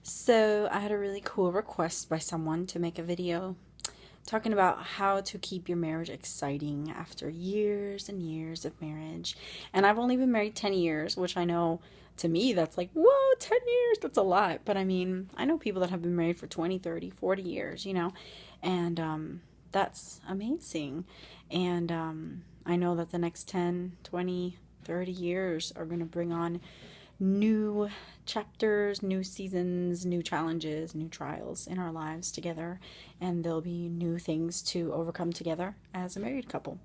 So I had a really cool request by someone to make a video talking about how to keep your marriage exciting after years and years of marriage. And I've only been married 10 years, which I know to me that's like, whoa, 10 years, that's a lot. But I mean, I know people that have been married for 20, 30, 40 years, and that's amazing. And I know that the next 10, 20, 30 years are going to bring on new chapters, new seasons, new challenges, new trials in our lives together. And there'll be new things to overcome together as a married couple.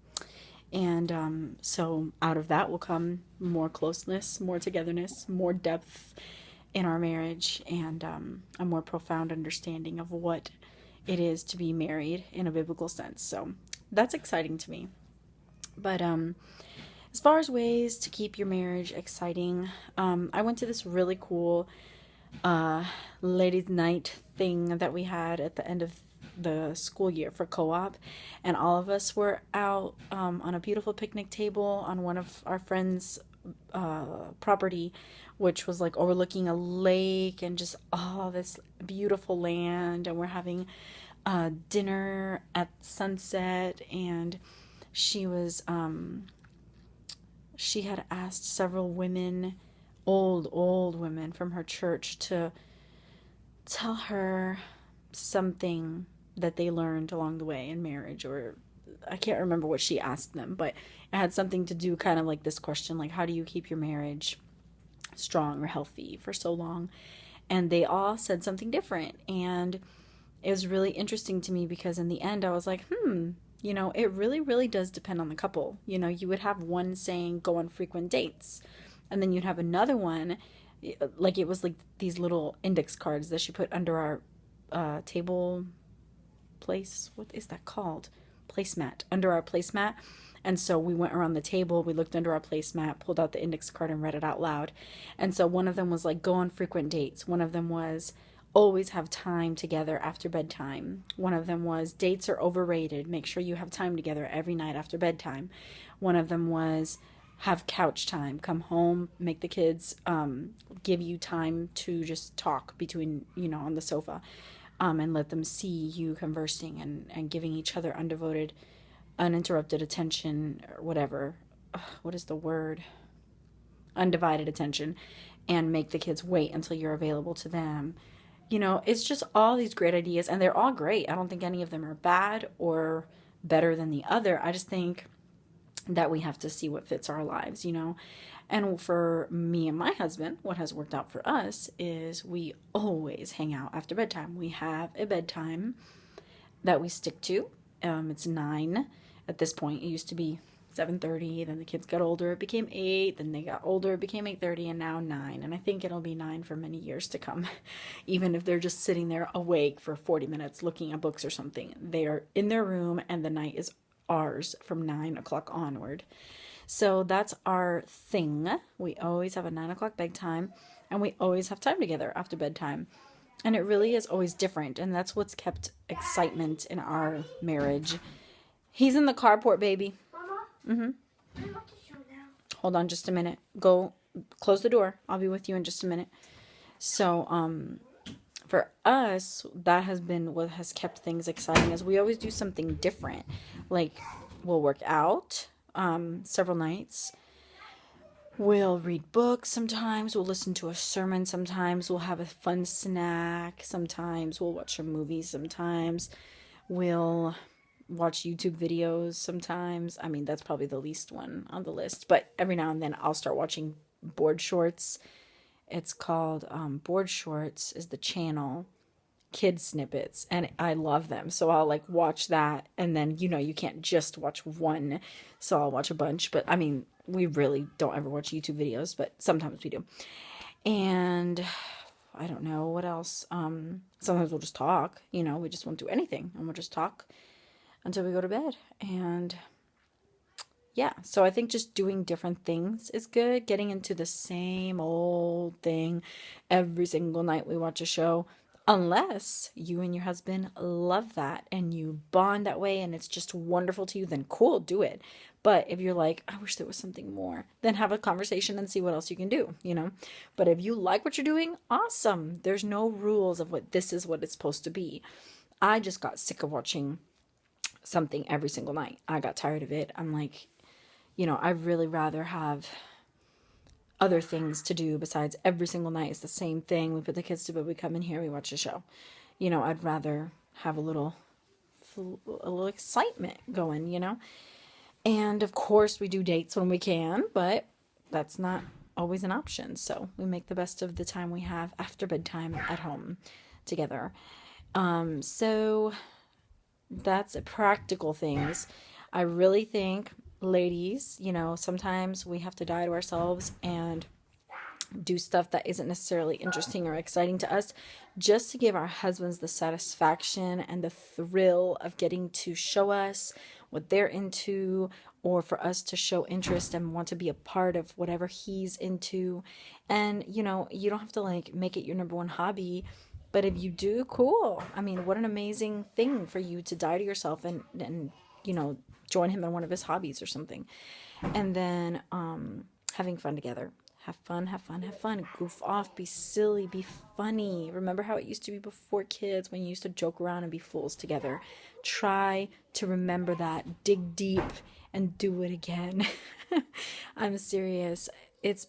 And so out of that will come more closeness, more togetherness, more depth in our marriage, and a more profound understanding of what it is to be married in a biblical sense. So that's exciting to me. But as far as ways to keep your marriage exciting, I went to this really cool uh, ladies' night thing that we had at the end of the school year for co-op, and all of us were out on a beautiful picnic table on one of our friends' property, which was like overlooking a lake and just all this beautiful land, and we're having dinner at sunset. And she was she had asked several women, old women from her church, to tell her something that they learned along the way in marriage. Or I can't remember what she asked them, but it had something to do kind of like this question, like, how do you keep your marriage strong or healthy for so long? And they all said something different. And it was really interesting to me because in the end I was like, it really, really does depend on the couple. You would have one saying go on frequent dates, and then you'd have another one, like it was like these little index cards that she put under our table place. What is that called? Placemat. Under our placemat. And so we went around the table, we looked under our placemat, pulled out the index card, and read it out loud. And so one of them was like, go on frequent dates. One of them was, always have time together after bedtime. One of them was, dates are overrated. Make sure you have time together every night after bedtime. One of them was, have couch time. Come home, make the kids give you time to just talk between, on the sofa, and let them see you conversing and giving each other undevoted, uninterrupted attention, or whatever. What is the word? Undivided attention. And make the kids wait until you're available to them. It's just all these great ideas, and they're all great. I don't think any of them are bad or better than the other. I just think that we have to see what fits our lives. And for me and my husband, what has worked out for us is we always hang out after bedtime. We have a bedtime that we stick to. It's 9 at this point. It used to be 7:30, then the kids got older, it became 8, then they got older, it became 8:30, and now 9. And I think it'll be 9 for many years to come. Even if they're just sitting there awake for 40 minutes looking at books or something, they are in their room, and the night is ours from 9 o'clock onward. So that's our thing. We always have a 9 o'clock bedtime, and we always have time together after bedtime. And it really is always different, and that's what's kept excitement in our marriage. He's in the carport, baby. Mm-hmm. I'm about to show now. Hold on just a minute. Go close the door. I'll be with you in just a minute. So, for us, that has been what has kept things exciting, is we always do something different. Like, we'll work out several nights. We'll read books sometimes. We'll listen to a sermon sometimes. We'll have a fun snack sometimes. We'll watch a movie sometimes. We'll watch YouTube videos sometimes. I mean, that's probably the least one on the list. But every now and then I'll start watching Board Shorts. It's called Board Shorts is the channel. Kid snippets, and I love them. So I'll like watch that, and then you can't just watch one, so I'll watch a bunch. But I mean, we really don't ever watch YouTube videos, but sometimes we do. And I don't know what else. Sometimes we'll just talk. We just won't do anything, and we'll just talk until we go to bed. And yeah, so I think just doing different things is good. Getting into the same old thing every single night we watch a show, Unless you and your husband love that and you bond that way and it's just wonderful to you, then cool, do it. But if you're like, I wish there was something more, then have a conversation and see what else you can do, you know? But if you like what you're doing, awesome. There's no rules of what this is what it's supposed to be. I just got sick of watching something every single night. I got tired of it. I'm like, I'd really rather have other things to do besides every single night it's the same thing. We put the kids to bed, we come in here, we watch a show. I'd rather have a little excitement going. And of course we do dates when we can, but that's not always an option. So we make the best of the time we have after bedtime at home together. So that's practical things. I really think, ladies, sometimes we have to die to ourselves and do stuff that isn't necessarily interesting or exciting to us just to give our husbands the satisfaction and the thrill of getting to show us what they're into, or for us to show interest and want to be a part of whatever he's into. And you don't have to like make it your number one hobby, but if you do, cool. I mean, what an amazing thing for you to die to yourself and join him in one of his hobbies or something. And then having fun together. Have fun, have fun, have fun. Goof off, be silly, be funny. Remember how it used to be before kids when you used to joke around and be fools together. Try to remember that. Dig deep and do it again. I'm serious. It's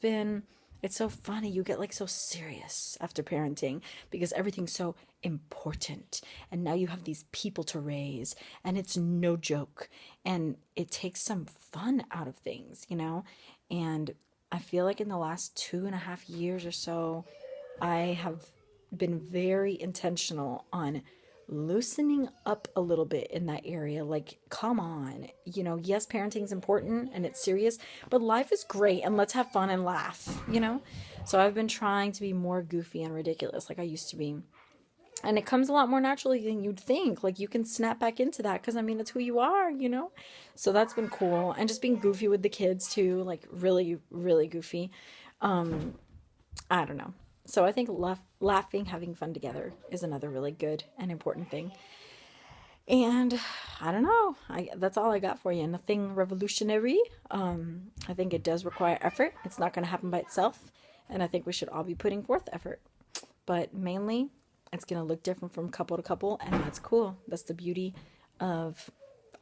so funny. You get like so serious after parenting because everything's so important. And now you have these people to raise and it's no joke. And it takes some fun out of things, And I feel like in the last 2.5 years or so, I have been very intentional on loosening up a little bit in that area. Like, come on, yes, parenting's important and it's serious, but life is great and let's have fun and laugh, So I've been trying to be more goofy and ridiculous like I used to be. And it comes a lot more naturally than you'd think. Like, you can snap back into that because, it's who you are, So that's been cool. And just being goofy with the kids, too. Like, really, really goofy. I don't know. So I think laughing, having fun together is another really good and important thing. And I don't know. That's all I got for you. Nothing revolutionary. I think it does require effort. It's not going to happen by itself. And I think we should all be putting forth effort. But mainly, it's going to look different from couple to couple, and that's cool. That's the beauty of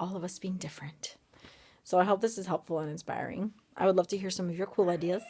all of us being different. So I hope this is helpful and inspiring. I would love to hear some of your cool ideas.